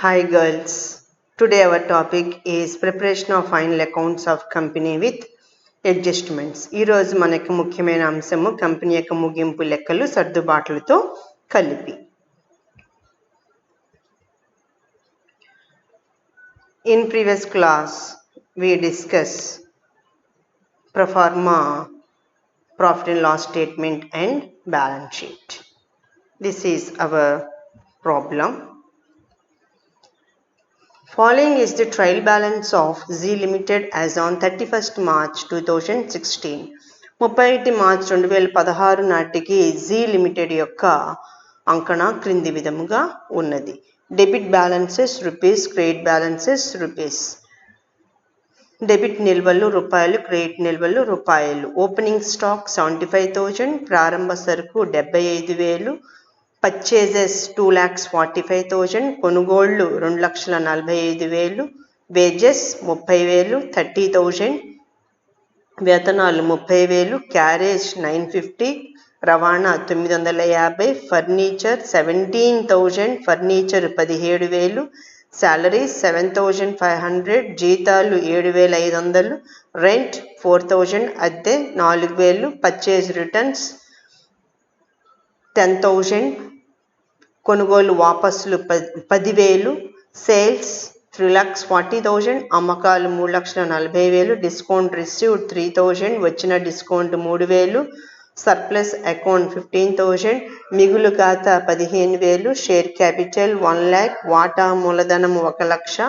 Hi girls. Today our topic is preparation of final accounts of company with adjustments. ఈ రోజు మనకు ముఖ్యమైన అంశము కంపెనీ యొక్క ముగింపు లెక్కలు సర్దుబాట్లతో కలిపి. In previous class we discussed pro forma profit and loss statement and balance sheet. This is our problem. Following is the trial balance of Z Limited as on 31st March 2016. 31 March 2016 నాటికి G limited యొక్క అంకణ క్రింది విధముగా ఉన్నది. Debit balances rupees, credit balances rupees. Debit నిల్వలు రూపాయలు, credit నిల్వలు రూపాయలు. Opening stock 75,000, ప్రారంభ సరుకు 75,000, పర్చేజెస్ 2,45,000, కొనుగోళ్లు 2,45,000, వేజెస్ 30,000, 30,000, వేతనాలు 30,000, క్యారేజ్ 950, రవాణా 950, ఫర్నిచర్ 17,000, ఫర్నిచర్ 17,000, సాలరీస్ 7,500, జీతాలు 7,500, రెంట్ 4,000, అద్దె 4,000, పర్చేజ్ రిటర్న్స్ 10,000, కొనుగోలు వాపసులు 10,000, సేల్స్ 3,40,000, అమ్మకాలు 3,40,000, డిస్కౌంట్ రిసీవ్డ్ 3,000, వచ్చిన డిస్కౌంట్ 3,000, సర్ప్లస్ అకౌంట్ 15,000, మిగులు ఖాతా 15,000, షేర్ క్యాపిటల్ 1,00,000, వాటా మూలధనం 1,00,000,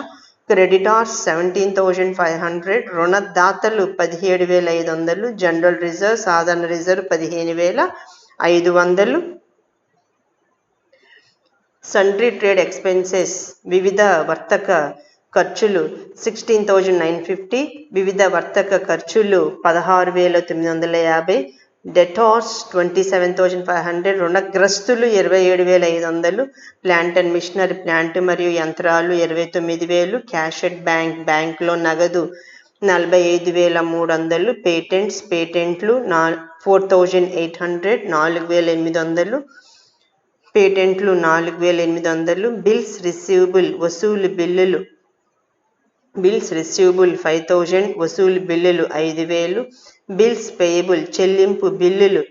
క్రెడిటార్స్ 17,500, రుణదాతలు 17,500, జనరల్ రిజర్వ్ సాధారణ రిజర్వ్ 15,500, సన్డ్రీ ట్రేడ్ ఎక్స్పెన్సెస్ వివిధ వర్తక ఖర్చులు 16,950, వివిధ వర్తక ఖర్చులు 16,950, డెటార్స్ 27,500, రుణగ్రస్తులు 27,500, ప్లాంట్ అండ్ మిషనరీ ప్లాంట్ మరియు యంత్రాలు 29,000, క్యాష్ ఎట్ బ్యాంక్లో నగదు 45,300, పేటెంట్లు 4,800, 4,800, పేటెంట్లు 4,800, బిల్స్ రిసీవబుల్ బిల్స్ రిసీవబుల్ 5,000, వసూలు బిల్లులు 5,000, బిల్స్ పేయబుల్ చెల్లింపు బిల్లులు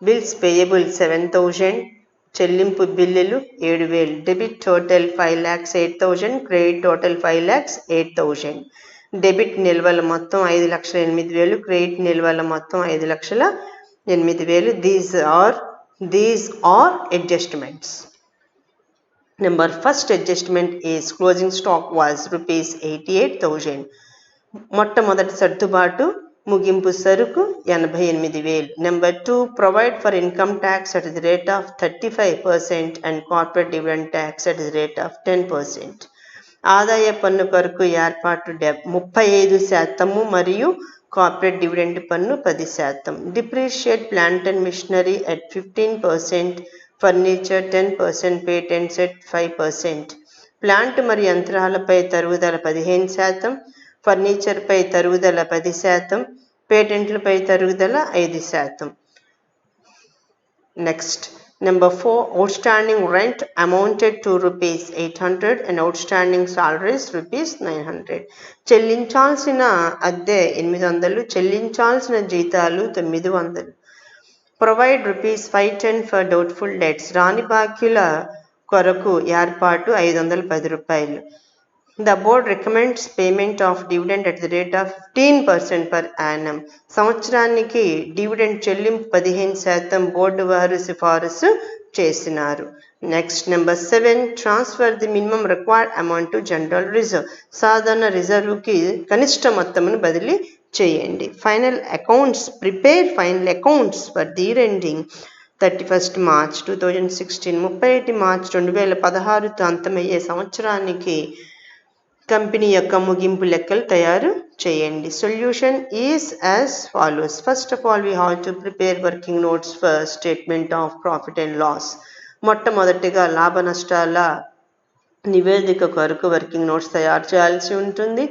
7,000, చెల్లింపు బిల్లులు 7,000, debit total 5,08,000, credit total 5,08,000, debit నిల్వల మొత్తం 5,08,000, క్రెడిట్ నిల్వల మొత్తం 5,08,000. These are adjustments. First adjustment is closing stock was rupees 88,000. మొట్టమొదటి సర్దుబాటు ముగింపు సరుకు 88,000. Number 2, provide for income tax at the rate of 35% and corporate dividend tax at the rate of 10%. ఆదాయ పన్ను కొరకు ఏర్పాటు 35% మరియు కార్పొరేట్ డివిడెండ్ పన్ను 10%. Depreciate plant and machinery at 15%, furniture 10%, patents at 5%. Plant మరియు యంత్రాలపై తరుగుదల 15%, ఫర్నిచర్పై తరుగుదల 10%, పేటెంట్లపై తరుగుదల 5%. Next Number 4, outstanding rent amounted to rupees 800 and outstanding salaries rupees 900. చెల్లించాల్సిన అద్దె 800, చెల్లించాల్సిన జీతాలు 900. Provide rupees 510 for doubtful debts. రాని బాకీల కొరకు ఏర్పాటు 510 రూపాయలు. The board recommends payment of dividend at the rate of 15% per annum. సంవత్సరానికి డివిడెండ్ చెల్లింపు 15% బోర్డు వారు సిఫారసు చేసినారు. Next Number 7, transfer the minimum required amount to general reserve. సాధారణ రిజర్వుకి కనిష్ట మొత్తమును బదిలీ చేయండి. Prepare final accounts for the year ending 31st March 2016. 31 March 2016తో అంతమయ్యే సంవత్సరానికి కంపెనీ యొక్క ముగింపు లెక్కలు తయారు చేయండి. Solution is as follows. First of all we have to prepare working notes for statement of profit and loss. మొట్టమొదటిగా లాభ నష్టాల నివేదిక కొరకు వర్కింగ్ నోట్స్ తయారు చేయాల్సి ఉంటుంది.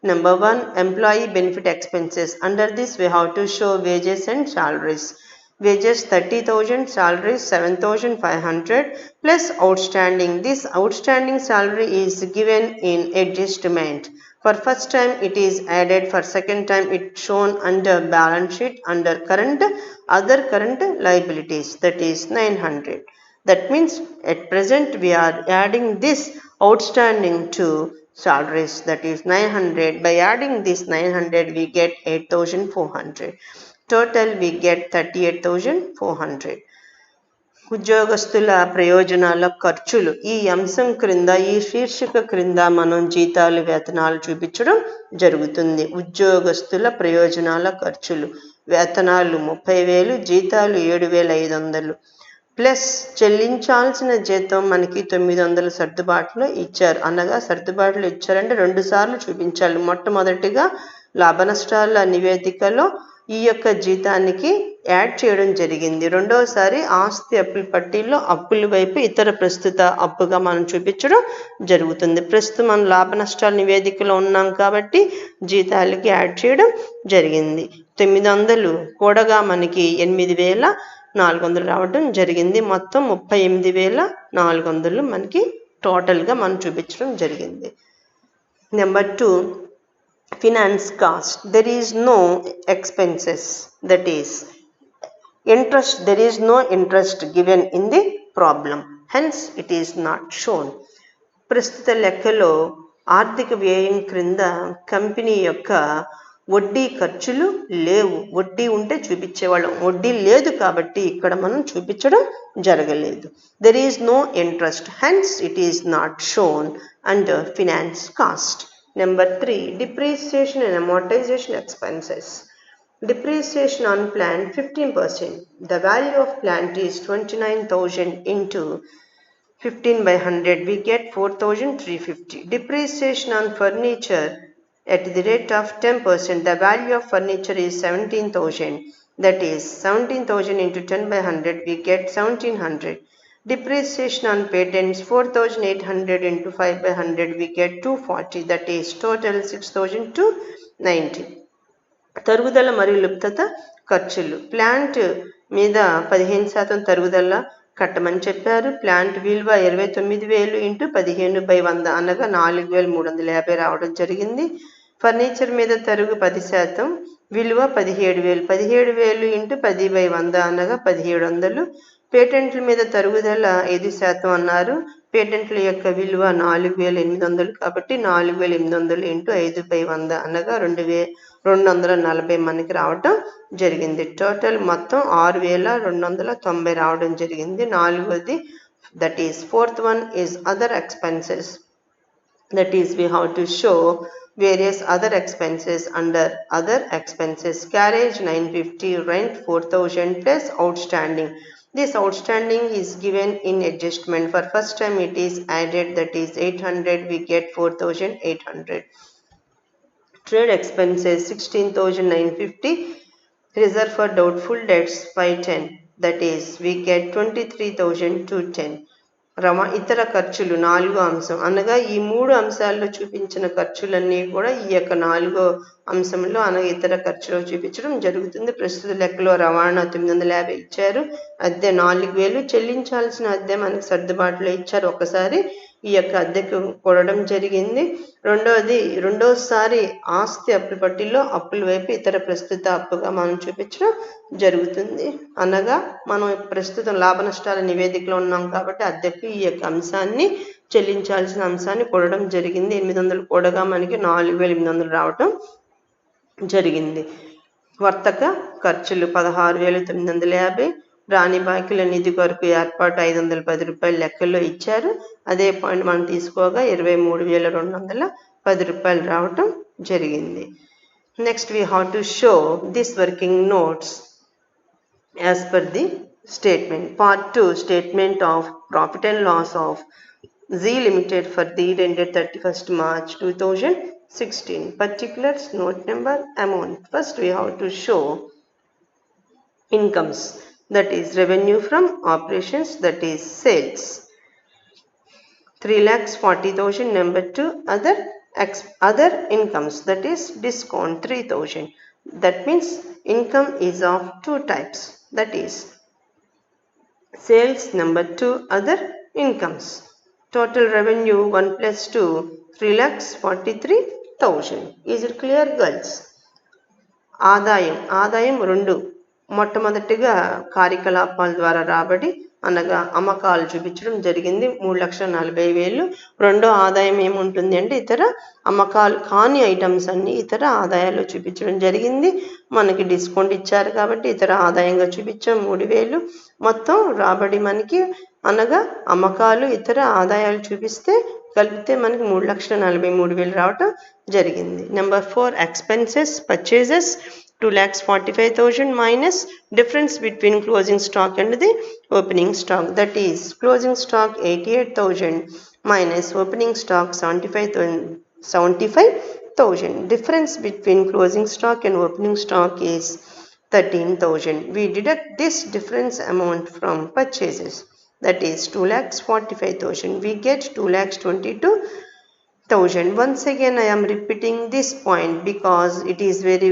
Number 1, employee benefit expenses. Under this we have to show wages and salaries. wages 30,000, salaries 7,500 plus outstanding. This outstanding salary is given in adjustment. For first time it is added, for second time it shown under balance sheet under current other current liabilities, that is 900. That means at present we are adding this outstanding to salaries, that is 900. By adding this 900 we get 8,400. Total we get 38,400. ఉద్యోగస్తుల ప్రయోజనాల ఖర్చులు. ఈ అంశం క్రింద ఈ శీర్షిక క్రింద మనం జీతాలు వేతనాలు చూపించడం జరుగుతుంది. ఉద్యోగస్తుల ప్రయోజనాల ఖర్చులు. వేతనాలు 30,000, జీతాలు 7,500 ప్లస్ చెల్లించాల్సిన జీతం మనకి 900 సర్దుబాటులో ఇచ్చారు. అనగా సర్దుబాటులో ఇచ్చారంటే 2 సార్లు చూపించాలి. మొట్టమొదటిగా లాభ నష్టాల నివేదికలో ఈ యొక్క జీతానికి యాడ్ చేయడం జరిగింది. రెండవసారి ఆస్తి అప్పుల పట్టీలో అప్పుల వైపు ఇతర ప్రస్తుత అప్పుగా మనం చూపించడం జరుగుతుంది. ప్రస్తుతం మనం లాభ నష్టాల నివేదికలో ఉన్నాం కాబట్టి జీతాలకి యాడ్ చేయడం జరిగింది. 900 కూడగా మనకి 8,400 రావడం జరిగింది. మొత్తం 38,400 మనకి టోటల్గా మనం చూపించడం జరిగింది. Number 2, finance cost. There is no expenses, that is interest. There is no interest given in the problem, hence it is not shown. ప్రస్తుత లెక్కలో ఆర్థిక వ్యయం క్రింద కంపెనీ యొక్క వడ్డీ ఖర్చులు లేవు. వడ్డీ ఉంటే చూపించేవాళ్ళం, వడ్డీ లేదు కాబట్టి ఇక్కడ మనం చూపించడం జరగలేదు. There is no interest, hence it is not shown under finance cost. Number 3, depreciation and amortization expenses. Depreciation on plant 15%. The value of plant is 29,000 into 15/100. We get 4,350. Depreciation on furniture at the rate of 10%. The value of furniture is 17,000. That is 17,000 into 10/100. We get 1,700. Depreciation on patents 4,800 into 5/100. We get 240. That is total 6,290. తరుగుదల మరియు లుప్తత ఖర్చులు. Plant మీద 15% తరుగుదల కట్టమని చెప్పారు. Plant విలువ 29,000 into 15/100 అనగా 4,350 రావడం జరిగింది. ఫర్నిచర్ మీద తరుగు 10%, విలువ 17,000. 17,000 ఇంటూ 10/100 అనగా 1,700. పేటెంట్ల మీద తరుగుదల 5% అన్నారు. పేటెంట్ల యొక్క విలువ 4,800 కాబట్టి 4,800 ఇంటూ 5/100 అనగా 2,240 మనకి రావటం జరిగింది. టోటల్ మొత్తం 6,290 రావడం జరిగింది. నాలుగోది, that is fourth one is other expenses. That is we have to show various other expenses under other expenses. Carriage 950, rent 4,000 plus outstanding. This outstanding is given in adjustment. For first time it is added, that is 800. We get 4,800. Trade expenses 16,950. Reserve for doubtful debts 510. That is we get 23,210. ఇతర ఖర్చులు 4వ అంశం. అనగా ఈ 3 అంశాల్లో చూపించిన ఖర్చులన్నీ కూడా ఈ యొక్క 4వ అంశంలో అనగా ఇతర ఖర్చులో చూపించడం జరుగుతుంది. ప్రస్తుత లెక్కలో రవాణా 950 ఇచ్చారు. అద్దె 4,000. చెల్లించాల్సిన అద్దె మనకి సర్దుబాటులో ఇచ్చారు. ఒకసారి ఈ యొక్క అద్దెకు కొనడం జరిగింది. రెండోసారి ఆస్తి అప్పుల పట్టిలో అప్పుల వైపు ఇతర ప్రస్తుత అప్పుగా మనం చూపించడం జరుగుతుంది. అనగా మనం ప్రస్తుతం లాభ నష్టాల నివేదికలో ఉన్నాం కాబట్టి అద్దెకు ఈ యొక్క అంశాన్ని చెల్లించాల్సిన అంశాన్ని కొనడం జరిగింది. 800 కూడగా మనకి 4,800 రావటం జరిగింది. వర్తక ఖర్చులు 16,950. రాణి బాకీల నిధి కొరకు ఏర్పాటు 510 రూపాయలు లెక్కల్లో ఇచ్చారు. అదే పాయింట్ మనం తీసుకోగా 23,210 రూపాయలు రావటం జరిగింది. Next we have to show this working notes as per the statement. Part 2, statement of profit and loss of Zee Limited for the year ended 31st March 2016. Particulars, note number, amount. First we have to show incomes, that is revenue from operations, that is sales, 3,40,000. Number 2, other incomes, that is discount 3,000. That means income is of 2 types. that is sales. Number 2, other incomes. Total revenue 1 plus 2, 3,43,000. Is it clear, girls? ఆదాయం 2. మొట్టమొదటిగా కార్యకలాపాల ద్వారా రాబడి అనగా అమ్మకాలు చూపించడం జరిగింది 3,40,000. రెండో ఆదాయం ఏముంటుంది అంటే ఇతర అమ్మకాలు కాని ఐటమ్స్ అన్ని ఇతర ఆదాయాల్లో చూపించడం జరిగింది. మనకి డిస్కౌంట్ ఇచ్చారు కాబట్టి ఇతర ఆదాయంగా చూపించాం 3,000. మొత్తం రాబడి మనకి అనగా అమ్మకాలు ఇతర ఆదాయాలు చూపిస్తే కలిపితే మనకి 3,43,000 రావటం జరిగింది. Number 4, expenses purchases 2,45,000 minus difference between closing stock and the opening stock, that is closing stock 88,000 minus opening stock 75,000. Difference between closing stock and opening stock is 13,000. We deduct this difference amount from purchases, that is 2,45,000. We get 2,22,000. Once again I am repeating this point because it is very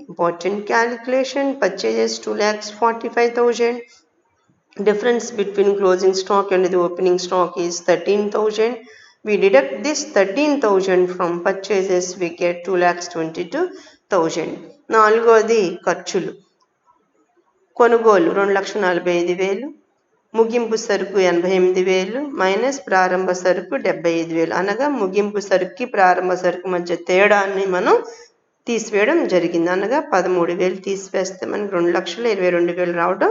important calculation. Purchases 2,45,000. Difference between closing stock and the opening stock is 13,000. We deduct this 13,000 from purchases, we get 2,22,000. నాలుగోది ఖర్చులు. కొనుగోలు 2,45,000, ముగింపు సరుకు 88,000 minus ప్రారంభ సరుకు 75,000. అనగా ముగింపు సరుకుకి ప్రారంభ సరుకు మధ్య తేడాన్ని మనం తీసివేయడం జరిగింది. అనగా 13,000 తీసివేస్తే మనకి 2,22,000 రావడం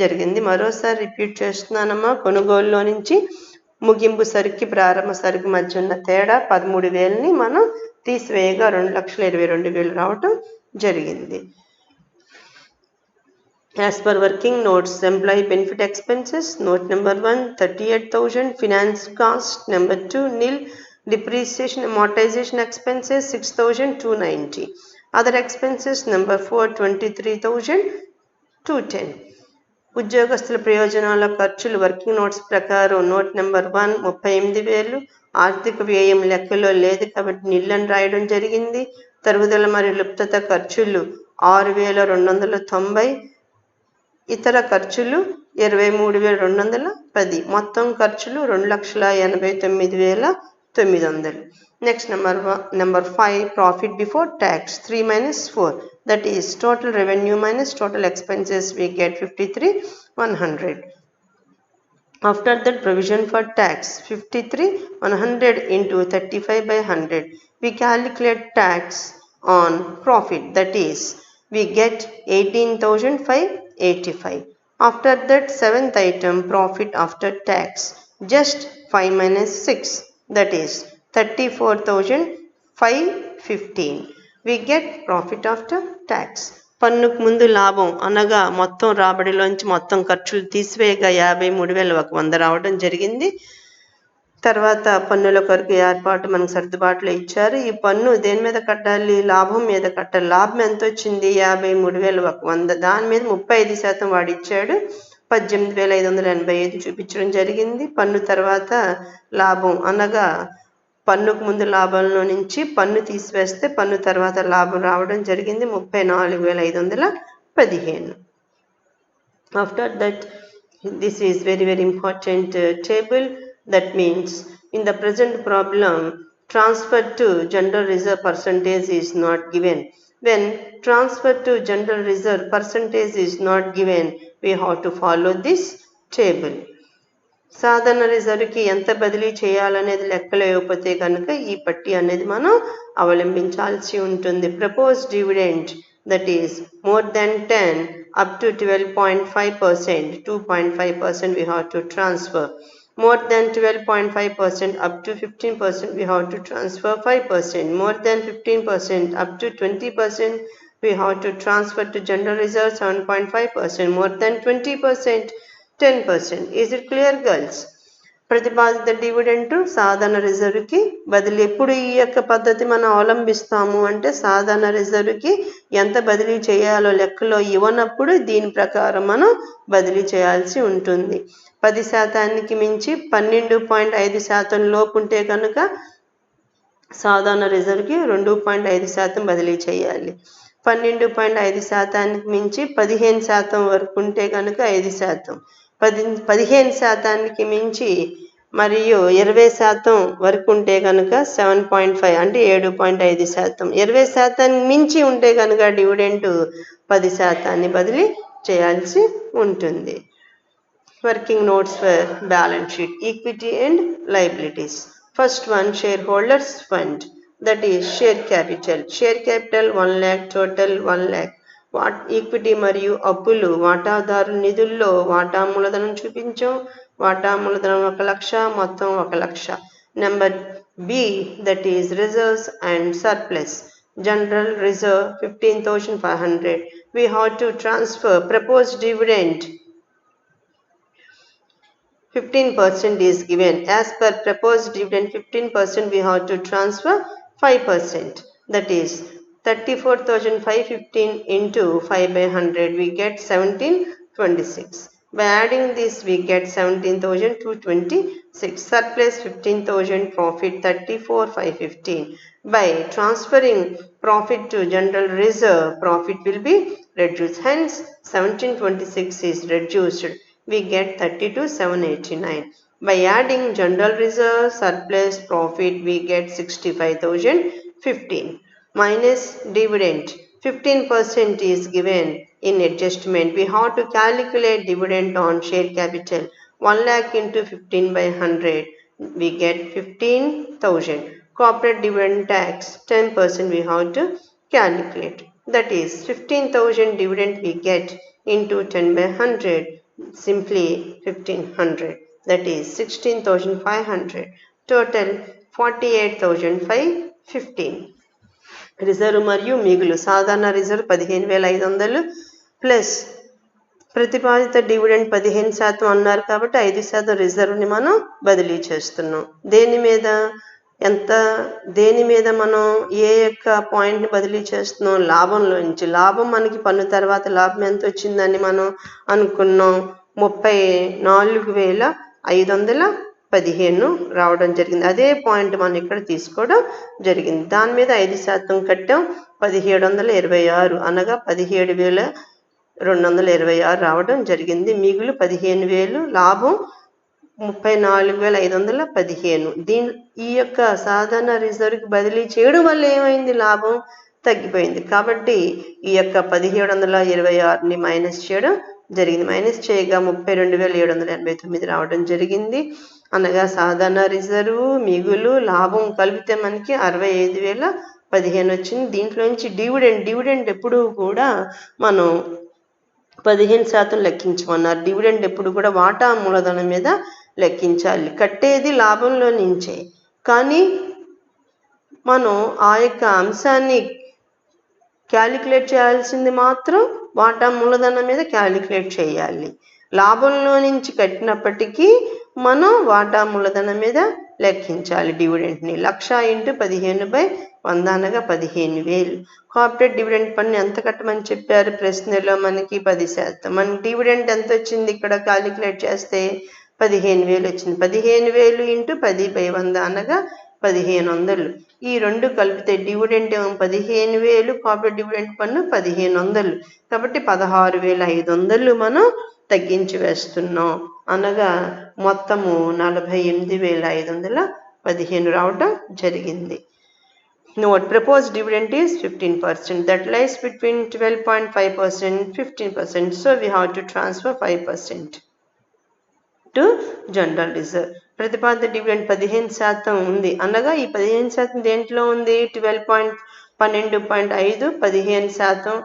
జరిగింది. మరోసారి రిపీట్ చేస్తున్నానమ్మా. కొనుగోలులో నుంచి ముగింపు సరుకుకి ప్రారంభ సరుకు మధ్య ఉన్న తేడా 13,000ని మనం తీసివేయగా 2,22,000 రావటం జరిగింది. As per working notes, employee benefit expenses, note number 1, 38,000. Finance cost, number 2, nil. Depreciation amortization expenses 6,290. Other expenses, number 4, 23,210. ఉద్యోగస్తుల ప్రయోజనాల ఖర్చులు వర్కింగ్ నోట్స్ ప్రకారం నోట్ నెంబర్ 1 38,000. ఆర్థిక వ్యయం లెక్కలో లేదు కాబట్టి నిల్ అని రాయడం జరిగింది. తరుగుదల మరియు లుప్తత ఖర్చులు 6,290. ఇతర ఖర్చులు 23,210. మొత్తం ఖర్చులు 2,89,900. Next number 5, profit before tax 3 minus 4, that is total revenue minus total expenses, we get 53,100. After that, provision for tax 53,100 into 35/100. We calculate tax on profit, that is we get 18,585. After that, 7th item, profit after tax, just 5 minus 6, that is 34,515. We get profit after tax. పన్నుకు ముందు లాభం అనగా మొత్తం రాబడిలోంచి మొత్తం ఖర్చులు తీసివేయగా 53,100 రావడం జరిగింది. తర్వాత పన్నుల కొరకు ఏర్పాటు మనకు సర్దుబాటులో ఇచ్చారు. ఈ పన్ను దేని మీద కట్టాలి? లాభం మీద కట్టాలి. లాభం ఎంత వచ్చింది? 53,100. దాని మీద 35% వాడిచ్చాడు. 18,585 చూపించడం జరిగింది. పన్ను తర్వాత లాభం అనగా పన్నుకు ముందు లాభంలో నుంచి పన్ను తీసివేస్తే పన్ను తర్వాత లాభం రావడం జరిగింది 34,515. After that, this is very important table. That means in the present problem, transfer to general reserve percentage is not given. When transfer to general reserve percentage is not given, we have to follow this table. సాధారణ రిజర్వ్కి ఎంత బదిలీ చేయాలనేది లెక్కలో ఇవ్వకపోతే కనుక ఈ పట్టి అనేది మనం అవలంబించాల్సి ఉంటుంది. Propose dividend, that is more than 10 up to 12.5%, 2.5% we have to transfer. More than 12.5% up to 15% we have to transfer 5%. More than 15% up to 20% we have to transfer to general reserve 7.5%. More than 20% 10%. Is it clear, girls? ప్రతిపాదిత dividend సాధారణ రిజర్వ్కి బదిలీ. ఎప్పుడు ఈ యొక్క పద్ధతి మనం అవలంబిస్తాము అంటే సాధారణ రిజర్వ్కి ఎంత బదిలీ చేయాలో లెక్కలో ఇవ్వనప్పుడు దీని ప్రకారం మనం బదిలీ చేయాల్సి ఉంటుంది. 10% మించి 12.5% లోపు ఉంటే కనుక సాధారణ రిజర్వ్కి 2.5% బదిలీ చేయాలి. 12.5% మించి 15% వరకు ఉంటే కనుక 5%, 15% మించి మరియు 20% వరకు ఉంటే కనుక 7.5 అంటే 7.5%, 20% మించి ఉంటే కనుక డివిడెండ్ 10% బదిలీ చేయాల్సి ఉంటుంది. Working notes for balance sheet, equity and liabilities. First one, shareholders fund, that is share capital. Share capital 1 lakh, total 1 lakh. Equity మరియు అప్పులు వాటాదారు నిధుల్లో వాటా మూలధనం చూపించాం. వాటా మూలధనం 1 లక్ష, మొత్తం 1 lakh. Number B, that is reserves and surplus. General reserve 15,500. We have to transfer proposed dividend 15% is given. As per proposed dividend 15%, we have to transfer 5%. That is 34,515 into 5 by 100, we get 1726. By adding this, we get 17,226. Surplus 15,000, profit 34,515. By transferring profit to general reserve, profit will be reduced. Hence, 1726 is reduced. We get 32,789. By adding general reserve, surplus, profit, we get 65,015. Minus dividend, 15% is given in adjustment. We have to calculate dividend on share capital. 1 lakh into 15 by 100, we get 15,000. Corporate dividend tax, 10% we have to calculate. That is 15,000 dividend we get into 10 by 100, simply 1500. That is 16,500. Total 48,515. Reserve మరియు మిగులు. సాధారణ reserve 15,500 plus ప్రతిపాదిత dividend 15% అన్నారు కాబట్టి 5% రిజర్వ్ని మనం బదిలీ చేస్తున్నాం. దేని మీద మనం ఏ యొక్క పాయింట్ని బదిలీ చేస్తున్నాం? లాభంలో నుంచి. లాభం మనకి పన్ను తర్వాత లాభం ఎంత వచ్చిందని మనం అనుకున్నాం? 34,515 రావడం జరిగింది. అదే పాయింట్ మనం ఇక్కడ తీసుకోవడం జరిగింది. దాని మీద 5% కట్టాం. 1726 అనగా 17,226 రావడం జరిగింది. మిగులు 15,000, లాభం 34,515. ఈ యొక్క సాధారణ రిజర్వ్కి బదిలీ చేయడం వల్ల ఏమైంది? లాభం తగ్గిపోయింది. కాబట్టి ఈ యొక్క 1726ని మైనస్ చేయడం జరిగింది. మైనస్ చేయగా 32,789 రావడం జరిగింది. అనగా సాధారణ రిజర్వ్, మిగులు, లాభం కలిపితే మనకి 65,015 వచ్చింది. దీంట్లో నుంచి డివిడెండ్ ఎప్పుడు కూడా మనం 15% లెక్కించమన్నారు. డివిడెండ్ ఎప్పుడు కూడా వాటా మూలధనం మీద లెక్కించాలి. కట్టేది లాభంలో నుంచే, కానీ మనం ఆ యొక్క అంశాన్ని క్యాలిక్యులేట్ చేయాల్సింది మాత్రం వాటా మూలధనం మీద క్యాలిక్యులేట్ చేయాలి. లాభంలో నుంచి కట్టినప్పటికీ మనం వాటా మూలధనం మీద లెక్కించాలి డివిడెంట్ని. 1,00,000 into 15/100 అనగా 15,000. కార్పొరేట్ డివిడెండ్ పన్ను ఎంత కట్టమని చెప్పారు ప్రశ్నలో? మనకి 10%. మన డివిడెండ్ ఎంత వచ్చింది ఇక్కడ క్యాలిక్యులేట్ చేస్తే? 15,000 వచ్చింది. 15,000 into 10/100 అనగా 1,500. ఈ రెండు కలిపితే డివిడెండ్ 15,000, కార్పొరేట్ డివిడెండ్ పన్ను 1,500. కాబట్టి 16,500 మనం తగ్గించి వేస్తున్నాం. అనగా మొత్తము 48,515 రావటం జరిగింది. Note, proposed dividend is 15%. That lies between 12.5% and 15%. So we have to transfer 5% to general reserve. ప్రతిపాదిత డివిడెండ్ 15% ఉంది. అనగా ఈ 15% దేంట్లో ఉంది? 12.5 15%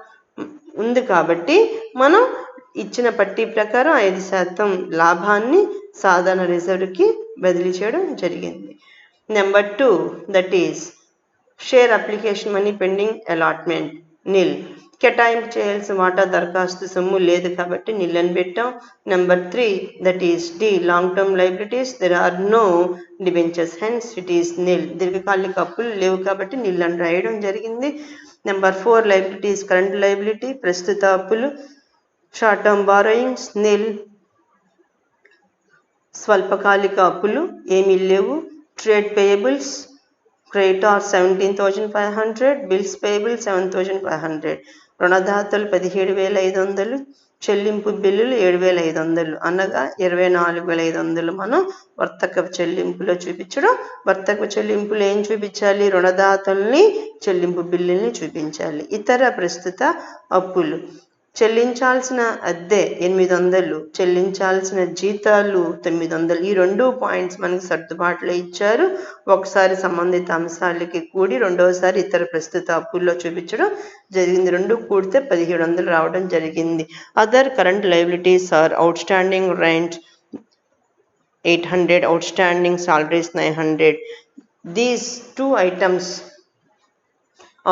ఉంది. కాబట్టి మనం ఇచ్చిన పట్టీ ప్రకారం 5% లాభాన్ని సాధారణ రిజర్వ్కి బదిలీ చేయడం జరిగింది. Number 2, that is share application money pending allotment nil. కేటాయింపు చేయాల్సిన వాటా దరఖాస్తు సొమ్ము లేదు కాబట్టి నిల్ అని పెట్టాం. Number 3, that is D, long term liabilities. There are no debentures, hence it is nil. దీర్ఘకాలిక అప్పులు లేవు కాబట్టి నిల్ అని రాయడం జరిగింది. నెంబర్ 4, లైబిలిటీస్ కరెంట్ లైబిలిటీ, ప్రస్తుత అప్పులు. షార్ట్ టర్మ్ బారోయింగ్స్ నిల్. స్వల్పకాలిక అప్పులు ఏమీ లేవు. Trade payables creditor 17,500, bills payable 7,500, రుణదాతలు 17,500, చెల్లింపు బిల్లులు 7,500, అనగా 24,500 మనం వర్తకపు చెల్లింపులో చూపించడం. వర్తకపు చెల్లింపులు ఏం చూపించాలి? రుణదాతల్ని, చెల్లింపు బిల్లుల్ని చూపించాలి. ఇతర ప్రస్తుత అప్పులు, చెల్లించాల్సిన అద్దె 800, చెల్లించాల్సిన జీతాలు 900. ఈ 2 పాయింట్స్ మనకి సర్దుబాటులో ఇచ్చారు. ఒకసారి సంబంధిత అంశాలకి కూడి రెండోసారి ఇతర ప్రస్తుత అప్పుల్లో చూపించడం జరిగింది. 2 కూడితే 1700 రావడం జరిగింది. Other current liabilities are outstanding rent 800, outstanding salaries 900. These two items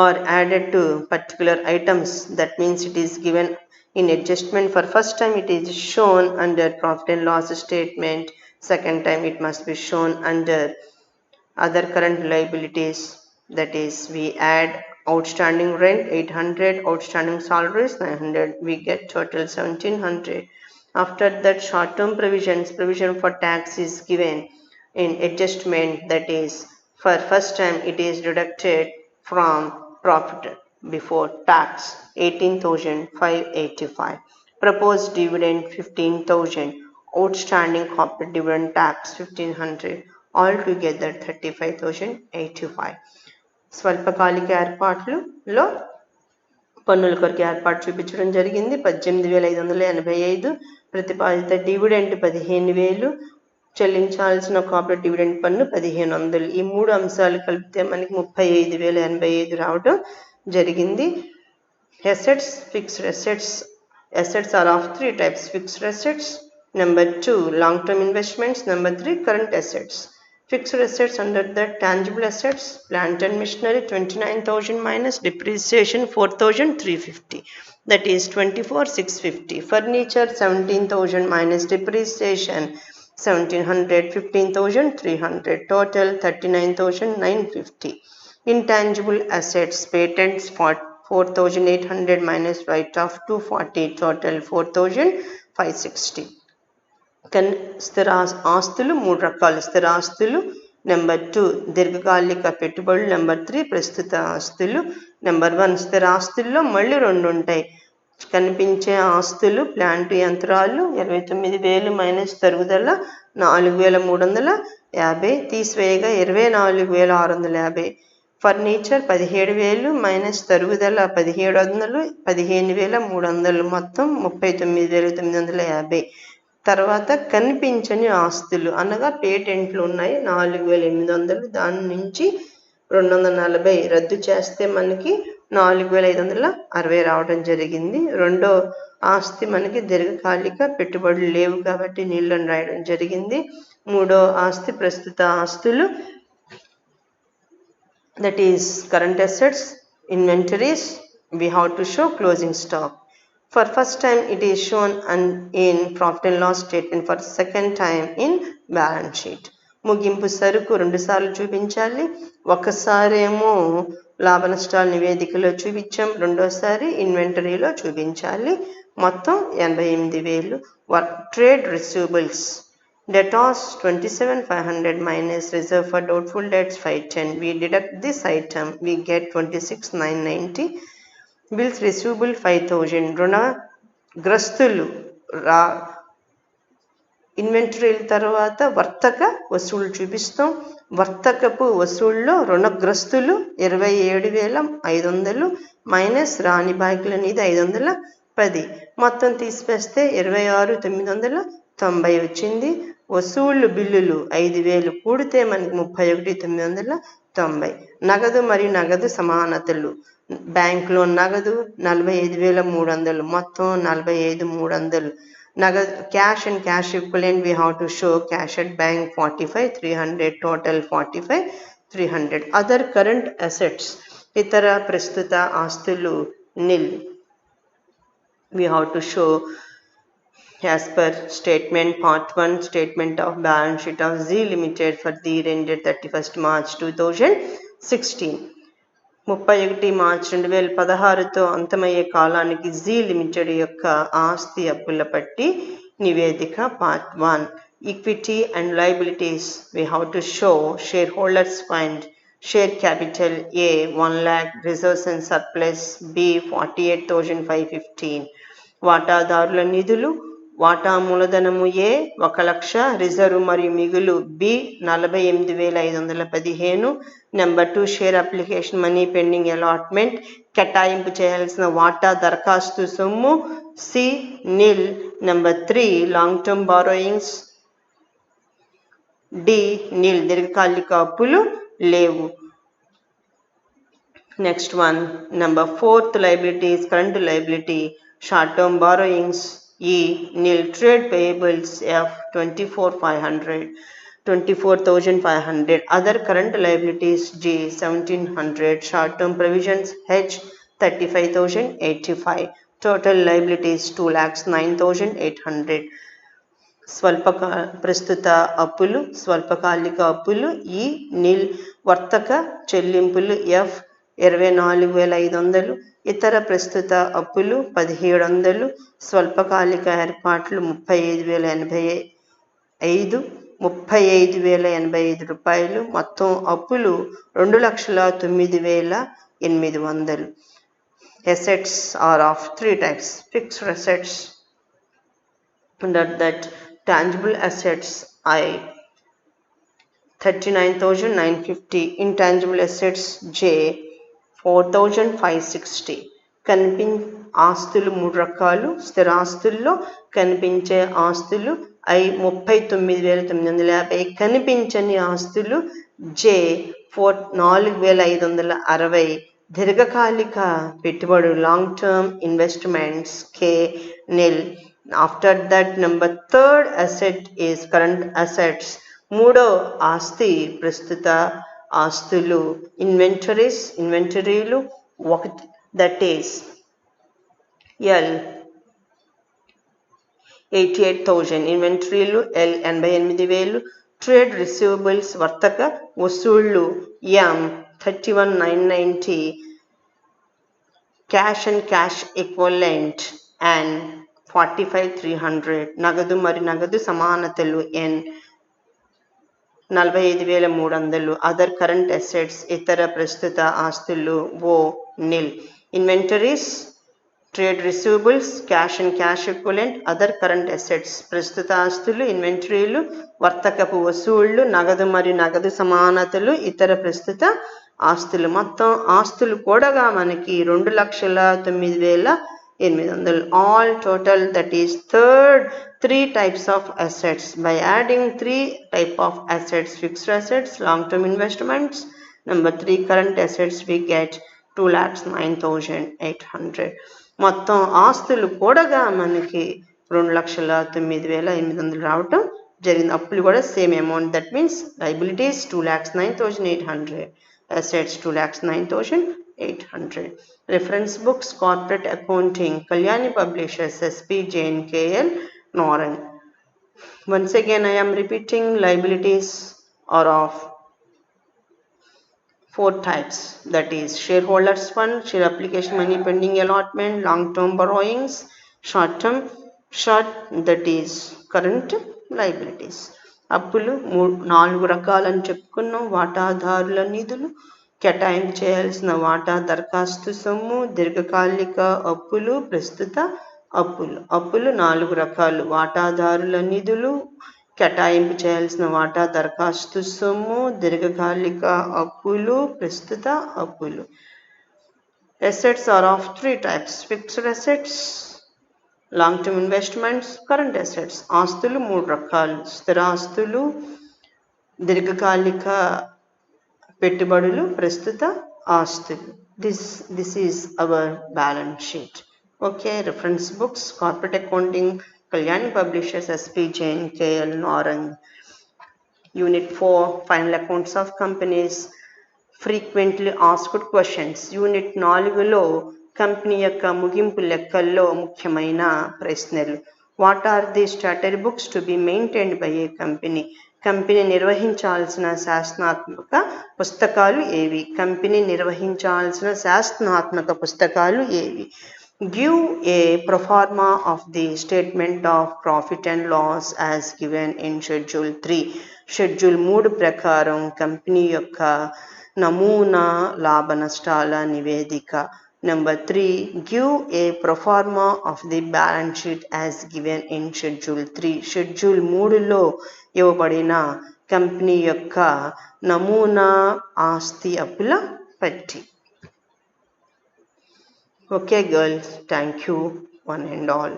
are added to particular items. That means it is given in adjustment. For first time it is shown under profit and loss statement. Second time it must be shown under other current liabilities. That is, we add outstanding rent 800, outstanding salaries 900. We get total 1700. After that, short-term provisions, provision for tax is given in adjustment. That is, for first time it is deducted from profit before tax 18,585. Proposed dividend 15,000. Outstanding corporate dividend tax 1,500. Altogether 35,085. స్వల్పకాలిక ఏర్పాట్లలో పన్నుల కొరకు ఏర్పాటు చూపించడం జరిగింది. 18,585. ప్రతిపాదిత dividend 15,000. చెల్లించాల్సిన corporate dividend పన్ను 1,500. ఈ 3 అంశాలు కలిపితే మనకి 35,085 రావడం జరిగింది. Assets, fixed assets. Assets are of 3 types: fixed assets, number 2 long-term investments, number 3 current assets. Fixed assets, under that tangible assets, plant and machinery 29,000 minus depreciation 4,350, that is 24,650. Furniture 17,000 minus depreciation 1,700, 15,300, total 39,950. Intangible assets, patents 4,800 minus write-off 240, total 4,560. స్థిర ఆస్తులు 3 రకాలు. స్థిర ఆస్తులు number 2 దీర్ఘకాలిక పెట్టుబడులు, number 3 ప్రస్తుత ఆస్తులు. Number 1 స్థిర ఆస్తుల్లో మళ్ళీ 2 ఉంటాయి. కనిపించే ఆస్తులు, ప్లాంట్ యంత్రాలు 29,000 మైనస్ తరుగుదల 4,350, తీసివేయగా 24,650. ఫర్నిచర్ 17,000 మైనస్ తరుగుదల 1,700, 15,300, మొత్తం 39,950. తర్వాత కనిపించని ఆస్తులు అనగా పేటెంట్లు ఉన్నాయి 4,800, దాని నుంచి 240 రద్దు చేస్తే మనకి 4,560 రావడం జరిగింది. రెండో ఆస్తి మనకి దీర్ఘకాలిక పెట్టుబడులు లేవు కాబట్టి నీళ్ళని రాయడం జరిగింది. మూడో ఆస్తి ప్రస్తుత ఆస్తులు, that is current assets, inventories. We have to show closing stock. For first time it is shown in profit and loss statement. For second time in balance sheet. ముగింపు సరుకు 2 సార్లు చూపించాలి. ఒకసారేమో లాభ నష్టాల నివేదికలో చూపించాం, రెండోసారి ఇన్వెంటరీలో చూపించాలి. మొత్తం 88,000. Trade receivables, debtors 27,500 minus reserve for doubtful debts 510. We deduct this item, we get 26,990. Bills receivable 5,000. రుణగ్రస్తులు inventory తర్వాత వర్తక వసూళ్లు చూపిస్తాం. వర్తకపు వసూళ్ళలో రుణగ్రస్తులు 27,500 మైనస్ రాని బాకీల మీద 510, మొత్తం తీసివేస్తే 26,990 వచ్చింది. వసూళ్లు బిల్లులు 5,000 కూడితే మనకి 31,990. నగదు మరియు నగదు సమానతలు, బ్యాంకులో నగదు 45,300, మొత్తం 45,300. నగదు cash and cash equivalent, we have to show cash at bank 45,300, total 45,300. Other current assets, ఇతర ప్రస్తుత ఆస్తులు నిల్. We have to show as per statement part 1, statement of balance sheet of Zee Limited for the year ended 31st March 2016. 31 March 2016తో అంతమయ్యే కాలానికి G limited యొక్క ఆస్తి అప్పుల పట్టి నివేదిక part 1. Equity and liabilities, we have to show shareholders fund share capital A 1 lakh, reserves and surplus B 48,515. వాటాదారుల నిధులు వాటా మూలధనము A 1,00,000, రిజర్వ్ మరియు మిగులు B 48,515. Number 2 share application money pending allotment, కేటాయింపు చేయాల్సిన వాటా దరఖాస్తు సొమ్ము C nil. Number 3 long term borrowings D nil, దీర్ఘకాలిక అప్పులు లేవు. Next one number 4th liabilities, current liability, short term borrowings E nil, trade payables F 24,500, other current liabilities G 1,700, short term provisions H 35,085, total liabilities 2,09,800. ప్రస్తుత అప్పులు స్వల్పకాలిక అప్పులు ఈ నిల్, వర్తక చెల్లింపులు F 24,500, ఇతర ప్రస్తుత అప్పులు 1,700, స్వల్పకాలిక ఏర్పాట్లు 35,085 రూపాయలు. మొత్తం అప్పులు 2,09,800. Assets are of 3 types. Fixed assets, under that tangible assets I 39,950, intangible assets J 4,560. ఆస్తులు 3 రకాలు. స్థిరాస్తుల్లో కనిపించే ఆస్తులు I 39,950, కనిపించని ఆస్తులు J 4,560. దీర్ఘకాలిక పెట్టుబడులు long term investments K nil. After that, number 3rd asset is current assets. మూడో ఆస్తి ప్రస్తుత ఆస్తులు ఇన్వెంటరీలు, that is L 88,000, ఇన్వెంటరీలు L 88,000. Trade receivables, వర్తక వసూళ్లు M 31,990, cash and cash equivalent and 45,300, నగదు మరియు నగదు సమానతలు N 45,300. అదర్ కరెంట్ అసెట్స్, ఇతర ప్రస్తుత ఆస్తులు O nil. Inventories, trade receivables, cash and cash equivalent, other current assets, ప్రస్తుత ఆస్తులు, ఇన్వెంటరీలు, వర్తకపు వసూళ్లు, నగదు మరియు నగదు సమానతలు, ఇతర ప్రస్తుత ఆస్తులు. మొత్తం ఆస్తులు కూడగా మనకి 2,09,800. All total, that is third 3 types of assets. By adding 3 type of assets, fixed assets, long term investments, number 3 current assets, we get 2,09,800. మొత్తం ఆస్తులు కూడగా మనకి 2,09,800 రావటం జరిగింది. అప్పులు కూడా same amount, that means liabilities 2,09,800, assets 2,09,800. Reference books, Corporate Accounting, Kalyani Publishers, SP Jain, KL Noran. Once again I am repeating, liabilities are of 4 types, that is shareholders fund, share application money pending allotment, long term borrowings, short term, that is current liabilities. అప్పులు 4 రకాలని చెప్పుకున్నాం. వాటాదారుల నిధులు, కేటాయింపు చేయాల్సిన వాటా దరఖాస్తు సొమ్ము, దీర్ఘకాలిక అప్పులు, ప్రస్తుత అప్పులు. అప్పులు 4 రకాలు. వాటాదారుల నిధులు, కేటాయింపు చేయాల్సిన వాటా దరఖాస్తు సొమ్ము, దీర్ఘకాలిక అప్పులు, ప్రస్తుత అప్పులు. Assets are of 3 types. Fixed assets, long term investments, current assets. ఆస్తులు 3 రకాలు. స్థిరాస్తులు, దీర్ఘకాలిక పెట్టుబడులు, ప్రస్తుత ఆస్తులు. This is our balance sheet. Okay, reference books, Corporate Accounting, Kalyani Publishers, SP Jain, KL Noran. Unit 4, Final Accounts of Companies, Frequently Asked Questions. Unit 4లో company యొక్క ముగింపు లెక్కల్లో ముఖ్యమైన ప్రశ్నలు. What are the statutory books to be maintained by a company? Company నిర్వహించాల్సిన శాసనాత్మక పుస్తకాలు ఏవి? Company నిర్వహించాల్సిన శాసనాత్మక పుస్తకాలు ఏవి? Give a proforma of the statement of profit and loss as given in Schedule 3. Schedule 3 ప్రకారం కంపెనీ యొక్క నమూనా లాభ నష్టాల నివేదిక. Number 3, give a proforma of the balance sheet as given in Schedule 3. Schedule 3లో ఇవ్వబడిన కంపెనీ యొక్క నమూనా ఆస్తి అప్పుల పట్టి. Okay girls, thank you one and all.